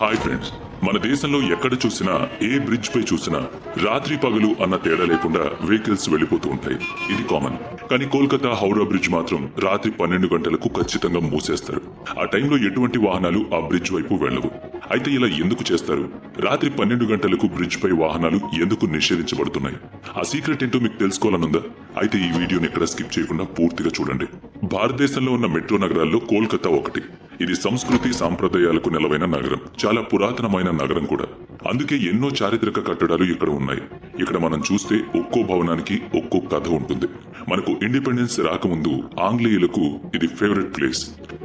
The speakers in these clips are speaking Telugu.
హాయ్ ఫ్రెండ్స్, మన దేశంలో ఎక్కడ చూసినా ఏ బ్రిడ్జ్ పై చూసినా రాత్రి పగలు అన్న తేడా లేకుండా వెహికల్స్ వెళ్లిపోతూ ఉంటాయి. ఇది కామన్. కానీ కోల్కతా హౌరా బ్రిడ్జ్ మాత్రం రాత్రి 12 గంటలకు ఖచ్చితంగా మూసేస్తారు. ఆ టైంలో ఎటువంటి వాహనాలు ఆ బ్రిడ్జ్ వైపు వెళ్లవు. అయితే ఇలా ఎందుకు చేస్తారు? రాత్రి 12 గంటలకు బ్రిడ్జ్ పై వాహనాలు ఎందుకు నిషేధించబడుతున్నాయి? ఆ సీక్రెట్ ఏంటో మీకు తెలుసుకోవాలనుందా? అయితే ఈ వీడియోని ఎక్కడ స్కిప్ చేయకుండా పూర్తిగా చూడండి. భారతదేశంలో ఉన్న మెట్రో నగరాల్లో కోల్కతా ఒకటి. ఇది సంస్కృతి సాంప్రదాయాలకు నెలవైన నగరం. చాలా పురాతనమైన నగరం కూడా. అందుకే ఎన్నో చారిత్రక కట్టడాలు ఇక్కడ ఉన్నాయి. ఇక్కడ మనం చూస్తే ఒక్కో భవనానికి ఒక్కో కథ ఉంటుంది. మనకు ఇండిపెండెన్స్ రాకముందు ఆంగ్లేయులకు ఇది ఫేవరెట్ ప్లేస్.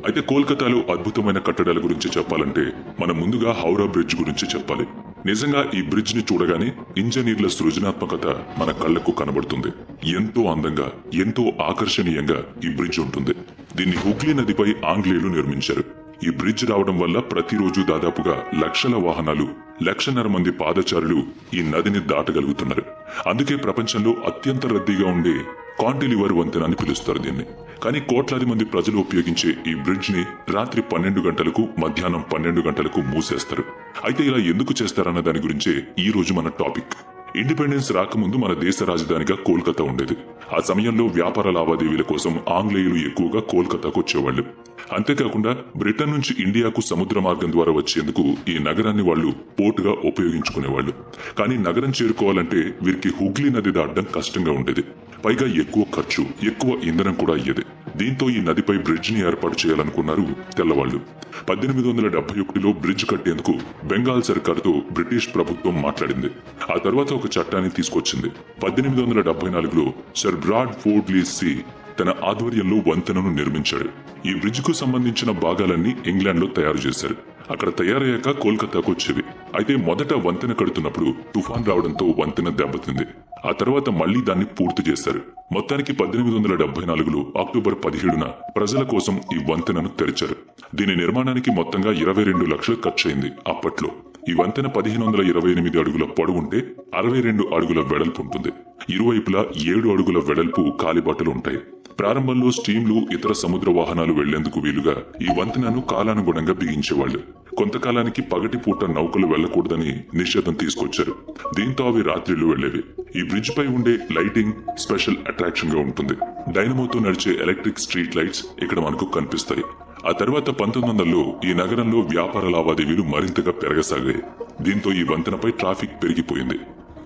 అయితే కోల్కతాలో అద్భుతమైన కట్టడాల గురించి చెప్పాలంటే మనం ముందుగా హౌరా బ్రిడ్జ్ గురించి చెప్పాలి. నిజంగా ఈ బ్రిడ్జ్ ని చూడగానే ఇంజనీర్ల సృజనాత్మకత మన కళ్లకు కనబడుతుంది. ఎంతో అందంగా, ఎంతో ఆకర్షణీయంగా ఈ బ్రిడ్జ్ ఉంటుంది. దీన్ని హుగ్లీ నదిపై ఆంగ్లేయులు నిర్మించారు. ఈ బ్రిడ్జ్ రావడం వల్ల ప్రతిరోజు దాదాపుగా లక్షల వాహనాలు, 1.5 మంది పాదచారులు ఈ నదిని దాటగలుగుతున్నారు. అందుకే ప్రపంచంలో అత్యంత రద్దీగా ఉండే కాంటిలివర్ వంతెన అని పిలుస్తారు దీన్ని. కానీ కోట్లాది మంది ప్రజలు ఉపయోగించే ఈ బ్రిడ్జ్ ని రాత్రి 12 గంటలకు, మధ్యాహ్నం 12 గంటలకు మూసేస్తారు. అయితే ఇలా ఎందుకు చేస్తారన్న దాని గురించే ఈ రోజు మన టాపిక్. ఇండిపెండెన్స్ రాకముందు మన దేశ రాజధానిగా కోల్కతా ఉండేది. ఆ సమయంలో వ్యాపార లావాదేవీల కోసం ఆంగ్లేయులు ఎక్కువగా కోల్కతాకు వచ్చేవాళ్లు. అంతేకాకుండా బ్రిటన్ నుంచి ఇండియాకు సముద్ర మార్గం ద్వారా వచ్చేందుకు ఈ నగరాన్ని వాళ్లు పోర్టుగా ఉపయోగించుకునేవాళ్లు. కానీ నగరం చేరుకోవాలంటే వీరికి హుగ్లీ నది దాటడం కష్టంగా ఉండేది. పైగా ఎక్కువ ఖర్చు, ఎక్కువ ఇంధనం కూడా అయ్యేది. దీంతో ఈ నదిపై బ్రిడ్జ్ ని ఏర్పాటు చేయాలనుకున్నారు తెల్లవాళ్లు. 1871లో బ్రిడ్జ్ కట్టేందుకు బెంగాల్ సర్కారుతో బ్రిటిష్ ప్రభుత్వం మాట్లాడింది. ఆ తర్వాత ఒక చట్టాన్ని తీసుకొచ్చింది. 1874లో సర్ బ్రాడ్ ఫోర్డ్ లీసీ తన ఆధ్వర్యంలో వంతెనను నిర్మించాడు. ఈ బ్రిడ్జ్ కు సంబంధించిన భాగాలన్నీ ఇంగ్లాండ్ లో తయారు చేశారు. అక్కడ తయారయ్యాక కోల్కతాకు వచ్చేవి. అయితే మొదట వంతెన కడుతున్నప్పుడు తుఫాన్ రావడంతో వంతెన దెబ్బతింది. ఆ తర్వాత మళ్లీ దాన్ని పూర్తి చేశారు. మొత్తానికి 1874లో అక్టోబర్ 17న ప్రజల కోసం ఈ వంతెనను తెరిచారు. దీని నిర్మాణానికి మొత్తంగా 22 లక్షలు ఖర్చయింది. అప్పట్లో ఈ వంతెన 1528 అడుగుల పొడవుంటే 62 అడుగుల వెడల్పు ఉంటుంది. ఇరువైపులా 7 అడుగుల వెడల్పు కాలిబాటలు ఉంటాయి. ప్రారంభంలో స్టీమ్లు, ఇతర సముద్ర వాహనాలు వెళ్లేందుకు వీలుగా ఈ వంతెనను కాలానుగుణంగా బిగించేవాళ్లు. కొంతకాలానికి పగటి పూట నౌకలు వెళ్లకూడదని నిషేధం తీసుకొచ్చారు. దీంతో అవి రాత్రిళ్లు వెళ్లేవి. ఈ బ్రిడ్జ్ పై ఉండే లైటింగ్ స్పెషల్ అట్రాక్షన్ గా ఉంటుంది. డైనమోతో నడిచే ఎలక్ట్రిక్ స్ట్రీట్ లైట్స్ ఇక్కడ మనకు కనిపిస్తాయి. ఆ తర్వాత 1900లో ఈ నగరంలో వ్యాపార లావాదేవీలు మరింతగా పెరగసాగాయి. దీంతో ఈ వంతెనపై ట్రాఫిక్ పెరిగిపోయింది.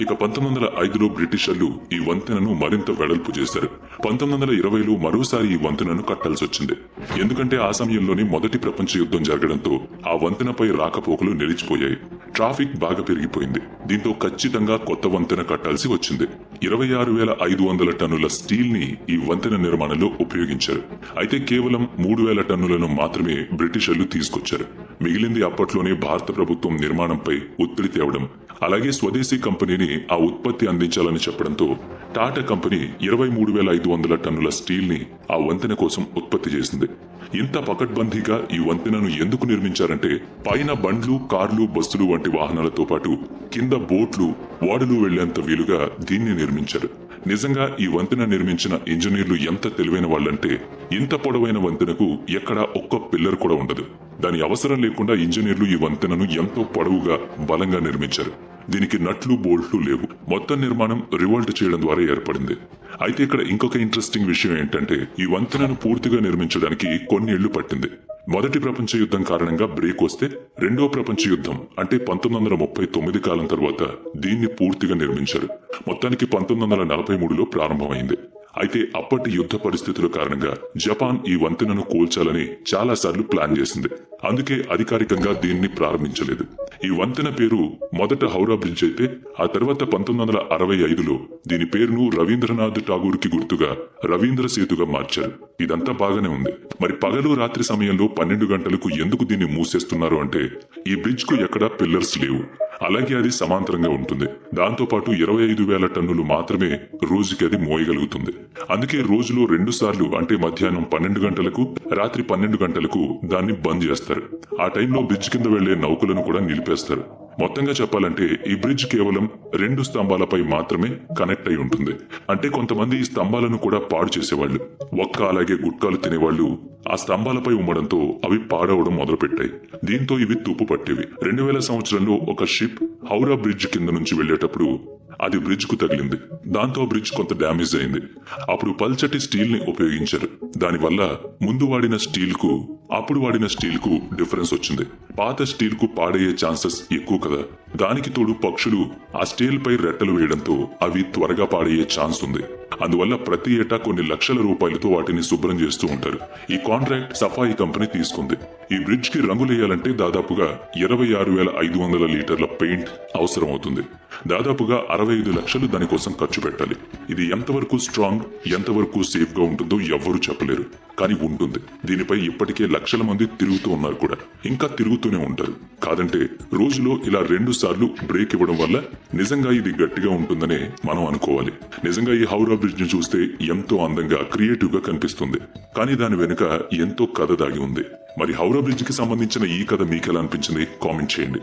ఇక 1905లో బ్రిటిషర్లు ఈ వంతెనను మరింత వెడల్పు చేశారు. 1920లో మరోసారి ఈ వంతెనను కట్టాల్సి వచ్చింది. ఎందుకంటే ఆ సమయంలోనే మొదటి ప్రపంచ యుద్ధం జరగడంతో ఆ వంతెనపై రాకపోకలు నిలిచిపోయాయి. ట్రాఫిక్ బాగా పెరిగిపోయింది. దీంతో ఖచ్చితంగా కొత్త వంతెన కట్టాల్సి వచ్చింది. 26,500 టన్నుల స్టీల్ ని ఈ వంతెన నిర్మాణంలో ఉపయోగించారు. అయితే కేవలం 3,000 టన్నులను మాత్రమే బ్రిటిషర్లు తీసుకొచ్చారు. మిగిలింది అప్పట్లోనే భారత ప్రభుత్వం నిర్మాణంపై ఒత్తిడి తేవడం, అలాగే స్వదేశీ కంపెనీని ఆ ఉత్పత్తి అందించాలని చెప్పడంతో టాటా కంపెనీ 23,500 టన్నుల స్టీల్ ని ఆ వంతెన కోసం ఉత్పత్తి చేసింది. ఇంత పకడ్బందీగా ఈ వంతెనను ఎందుకు నిర్మించారంటే పైన బండ్లు, కార్లు, బస్సులు వంటి వాహనాలతో పాటు కింద బోట్లు, ఓడలు వెళ్లేంత వీలుగా దీన్ని నిర్మించారు. నిజంగా ఈ వంతెన నిర్మించిన ఇంజనీర్లు ఎంత తెలివైన వాళ్లంటే ఇంత పొడవైన వంతెనకు ఎక్కడా ఒక్క పిల్లర్ కూడా ఉండదు. దాని అవసరం లేకుండా ఇంజనీర్లు ఈ వంతెనను ఎంతో పొడవుగా, బలంగా నిర్మించారు. దీనికి నట్లు, బోల్ట్లు లేవు. మొత్తం నిర్మాణం రివోల్ట్ చేయడం ద్వారా ఏర్పడింది. అయితే ఇక్కడ ఇంకొక ఇంట్రెస్టింగ్ విషయం ఏంటంటే ఈ వంతెనను పూర్తిగా నిర్మించడానికి కొన్ని ఏళ్లు పట్టింది. మొదటి ప్రపంచ యుద్ధం కారణంగా బ్రేక్ వస్తే రెండో ప్రపంచ యుద్ధం అంటే 1939 కాలం తర్వాత దీన్ని పూర్తిగా నిర్మించారు. మొత్తానికి 1943లో ప్రారంభమైంది. అయితే అప్పటి యుద్ధ పరిస్థితుల కారణంగా జపాన్ ఈ వంతెనను కూల్చాలని చాలాసార్లు ప్లాన్ చేసింది. అందుకే అధికారికంగా దీన్ని ప్రారంభించలేదు. ఈ వంతెన పేరు మొదట హౌరా బ్రిడ్జ్ అయితే ఆ తర్వాత 1965లో దీని పేరును రవీంద్రనాథ్ ఠాగూర్ కి గుర్తుగా రవీంద్ర సేతుగా మార్చారు. ఇదంతా బాగానే ఉంది. మరి పగలు, రాత్రి సమయంలో 12 గంటలకు ఎందుకు దీన్ని మూసేస్తున్నారు అంటే ఈ బ్రిడ్జ్ కు ఎక్కడా పిల్లర్స్ లేవు. అలాగే అది సమాంతరంగా ఉంటుంది. దాంతో పాటు 25,000 టన్నులు మాత్రమే రోజుకి అది మోయగలుగుతుంది. అందుకే రోజులో 2 సార్లు అంటే మధ్యాహ్నం 12 గంటలకు, రాత్రి 12 గంటలకు దాన్ని బంద్ చేస్తారు. ఆ టైంలో బ్రిడ్జ్ కింద వెళ్లే నౌకలను కూడా నిలిపేస్తారు. మొత్తంగా చెప్పాలంటే ఈ బ్రిడ్జ్ కేవలం 2 స్తంభాలపై మాత్రమే కనెక్ట్ అయి ఉంటుంది. అంటే కొంతమంది ఈ స్తంభాలను కూడా పాడు చేసేవాళ్లు. ఒక్క అలాగే గుట్కాలు తినేవాళ్లు ఆ స్తంభాలపై ఉమ్మడంతో అవి పాడవడం మొదలుపెట్టాయి. దీంతో ఇవి తుప్పు పట్టేవి. 2000 సంవత్సరంలో ఒక షిప్ హౌరా బ్రిడ్జ్ కింద నుంచి వెళ్లేటప్పుడు అది బ్రిడ్జ్ కు తగిలింది. దాంతో బ్రిడ్జ్ కొంత డ్యామేజ్ అయింది. అప్పుడు పల్చటి స్టీల్ ని ఉపయోగించారు. దానివల్ల ముందు వాడిన స్టీల్ కు అప్పుడు వాడిన స్టీల్ కు డిఫరెన్స్ వచ్చింది. పాత స్టీల్ కు పాడయ్యే ఛాన్సెస్ ఎక్కువ కదా. దానికి తోడు పక్షులు ఆ స్టీల్ పై రెట్టలు వేయడంతో అవి త్వరగా పాడయ్యే ఛాన్స్ ఉంది. అందువల్ల ప్రతి ఏటా కొన్ని లక్షల రూపాయలతో వాటిని శుభ్రం చేస్తూ ఉంటారు. ఈ కాంట్రాక్ట్ సఫాయి కంపెనీ తీసుకుంది. ఈ బ్రిడ్జ్ కి రంగులేయాలంటే దాదాపుగా 26,500 లీటర్ల పెయింట్ అవసరం అవుతుంది. దాదాపుగా 65 లక్షలు దానికోసం ఖర్చు పెట్టాలి. ఇది ఎంతవరకు స్ట్రాంగ్, ఎంతవరకు సేఫ్ గా ఉంటుందో ఎవ్వరూ చెప్పలేరు. కానీ ఉంటుంది. దీనిపై ఇప్పటికే లక్షల మంది తిరుగుతూ ఉన్నారు కూడా. ఇంకా తిరుగుతూనే ఉంటారు. కాదంటే రోజులో ఇలా 2 సార్లు బ్రేక్ ఇవ్వడం వల్ల నిజంగా ఇది గట్టిగా ఉంటుందనే మనం అనుకోవాలి. నిజంగా ఈ హౌరా బ్రిడ్జ్ ని చూస్తే ఎంతో అందంగా, క్రియేటివ్ గా కనిపిస్తుంది. కానీ దాని వెనుక ఎంతో కథ దాగి ఉంది. మరి హౌరా బ్రిడ్జ్ కి సంబంధించిన ఈ కథ మీకెలా అనిపించింది? కామెంట్ చేయండి.